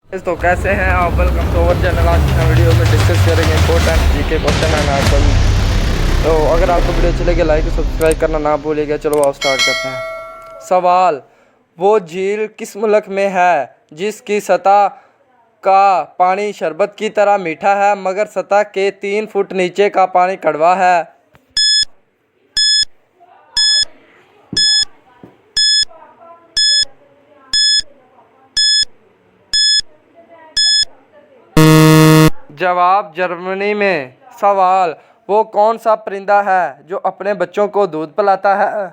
तो कैसे हैं आप? Welcome to our channel. आज की वीडियो में डिस्कस करेंगे important GK question and answer. तो अगर आपको वीडियो अच्छी लगे लाइक और सब्सक्राइब करना ना भूलिएगा। चलो आओ स्टार्ट करते हैं। सवाल, वो झील किस मुल्क में है जिसकी सतह का पानी शरबत की तरह मीठा है मगर सतह के 3 फुट नीचे का पानी कड़वा है? जवाब, जर्मनी में। सवाल, वो कौन सा परिंदा है जो अपने बच्चों को दूध पिलाता है?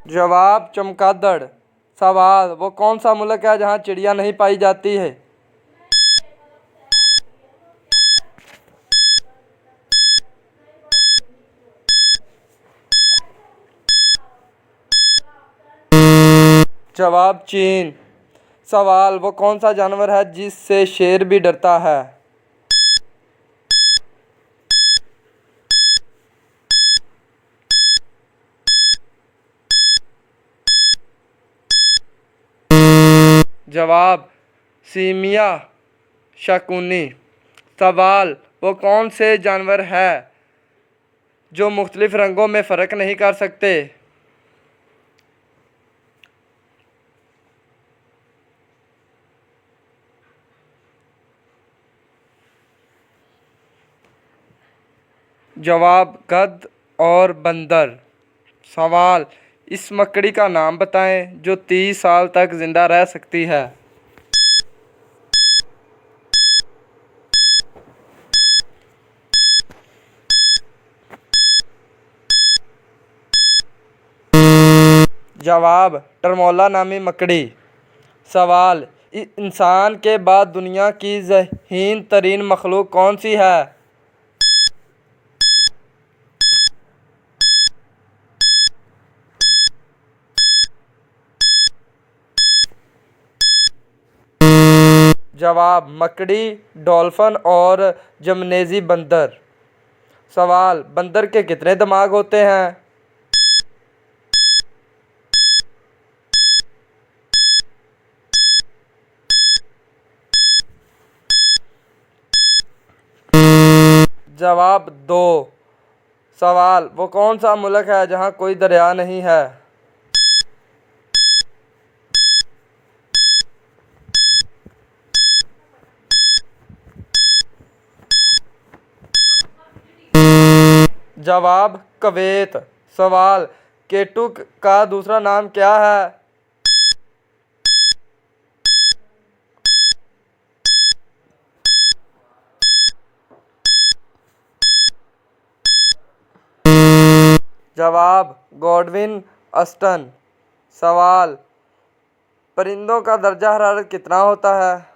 जवाब, चमगादड़। सवाल, वो कौन सा मुल्क है जहाँ चिड़िया नहीं पाई जाती है? जवाब, चीन। सवाल, वो कौन सा जानवर है जिससे शेर भी डरता है? जवाब, सीमिया शकुनी। सवाल, वो कौन से जानवर है जो मुख्तलिफ रंगों में फ़र्क नहीं कर सकते? जवाब, गध और बंदर। सवाल, इस मकड़ी का नाम बताएं जो 30 साल तक जिंदा रह सकती है। जवाब, टरमोला नामी मकड़ी। सवाल, इंसान के बाद दुनिया की ज़हीन तरीन मखलूक कौन सी है? जवाब, मकड़ी, डॉल्फिन और जमनेज़ी बंदर। सवाल, बंदर के कितने दिमाग होते हैं? जवाब, 2। सवाल, वो कौन सा मुल्क है जहाँ कोई दरिया नहीं है? जवाब, कुवैत। सवाल, केटू का दूसरा नाम क्या है? जवाब, गॉडविन अस्टन। सवाल, परिंदों का दर्जा हरारत कितना होता है?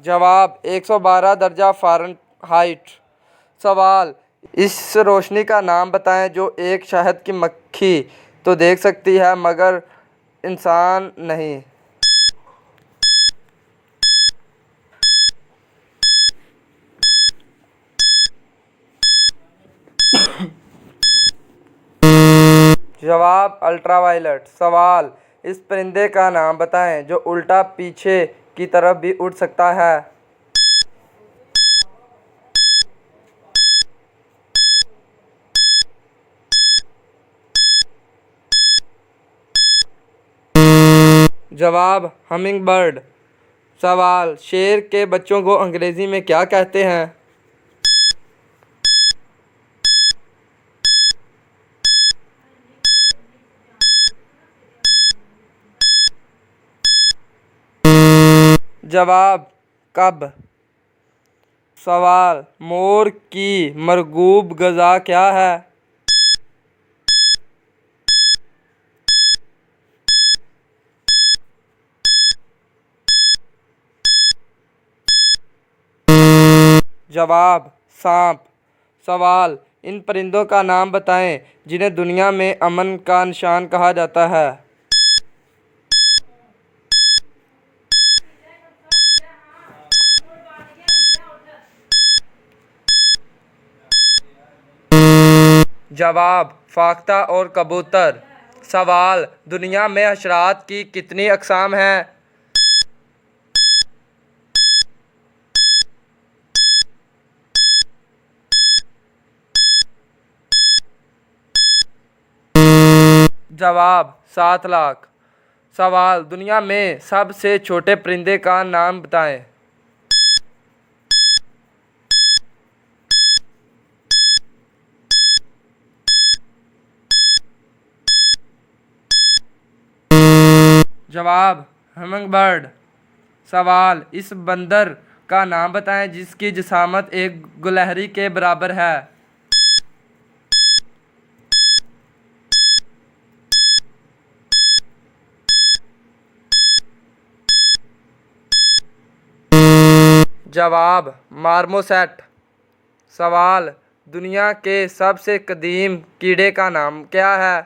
जवाब, 112 दर्जा फ़ारेनहाइट। सवाल, इस रोशनी का नाम बताएं जो एक शहद की मक्खी तो देख सकती है मगर इंसान नहीं। जवाब, अल्ट्रावायलेट। सवाल, इस परिंदे का नाम बताएं जो उल्टा पीछे की तरफ भी उड़ सकता है। जवाब, हमिंग बर्ड। सवाल, शेर के बच्चों को अंग्रेजी में क्या कहते हैं? जवाब, कब। सवाल, मोर की मरगूब ग़िज़ा क्या है? जवाब, सांप। सवाल, इन परिंदों का नाम बताएं जिन्हें दुनिया में अमन का निशान कहा जाता है। जवाब फाख्ता और कबूतर। सवाल दुनिया में हशरात की कितनी अक़साम हैं? जवाब 7 लाख। सवाल दुनिया में सबसे छोटे परिंदे का नाम बताएं। जवाब हमिंग बर्ड। सवाल इस बंदर का नाम बताएं जिसकी जिसामत एक गुलहरी के बराबर है। जवाब मार्मोसेट। सवाल दुनिया के सबसे कदीम कीड़े का नाम क्या है?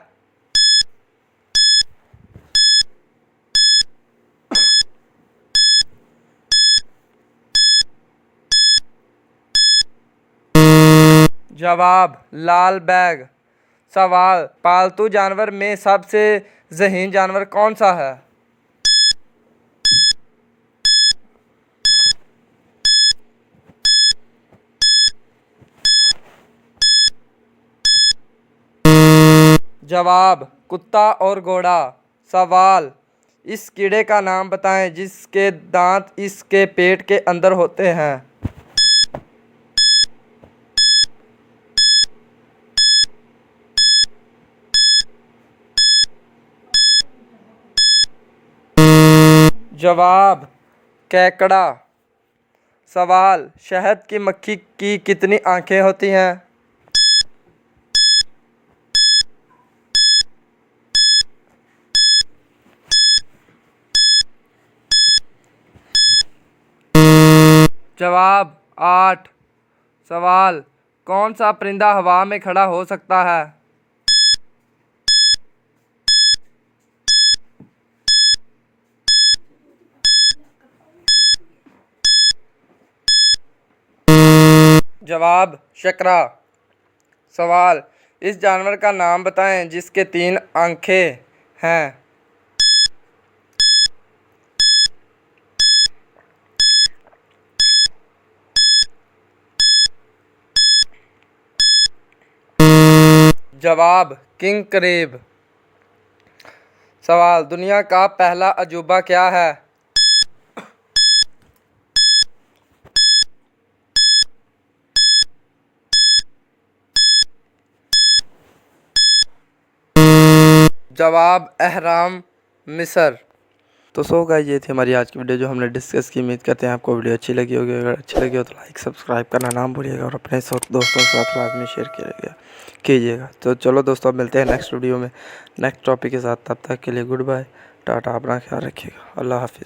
जवाब लाल बैग। सवाल पालतू जानवर में सबसे ज़हीन जानवर कौन सा है? जवाब कुत्ता और घोड़ा। सवाल इस कीड़े का नाम बताएं जिसके दांत इसके पेट के अंदर होते हैं। जवाब केकड़ा। सवाल शहद की मक्खी की कितनी आंखें होती हैं? जवाब 8। सवाल कौन सा परिंदा हवा में खड़ा हो सकता है? जवाब शकरा। सवाल इस जानवर का नाम बताएं जिसके 3 आंखें हैं। जवाब किंग करीब। सवाल दुनिया का पहला अजूबा क्या है? जवाब अहराम मिस्र। तो सो गाइस ये थी हमारी आज की वीडियो जो हमने डिस्कस की। उम्मीद करते हैं आपको वीडियो अच्छी लगी होगी। अगर अच्छी लगी हो तो लाइक सब्सक्राइब करना ना भूलिएगा और अपने दोस्तों के साथ लाजमी शेयर कीजिएगा। तो चलो दोस्तों मिलते हैं नेक्स्ट वीडियो में नेक्स्ट टॉपिक के साथ। तब तक के लिए गुड बाय टाटा। अपना ख्याल रखिएगा। अल्लाह हाफिज़।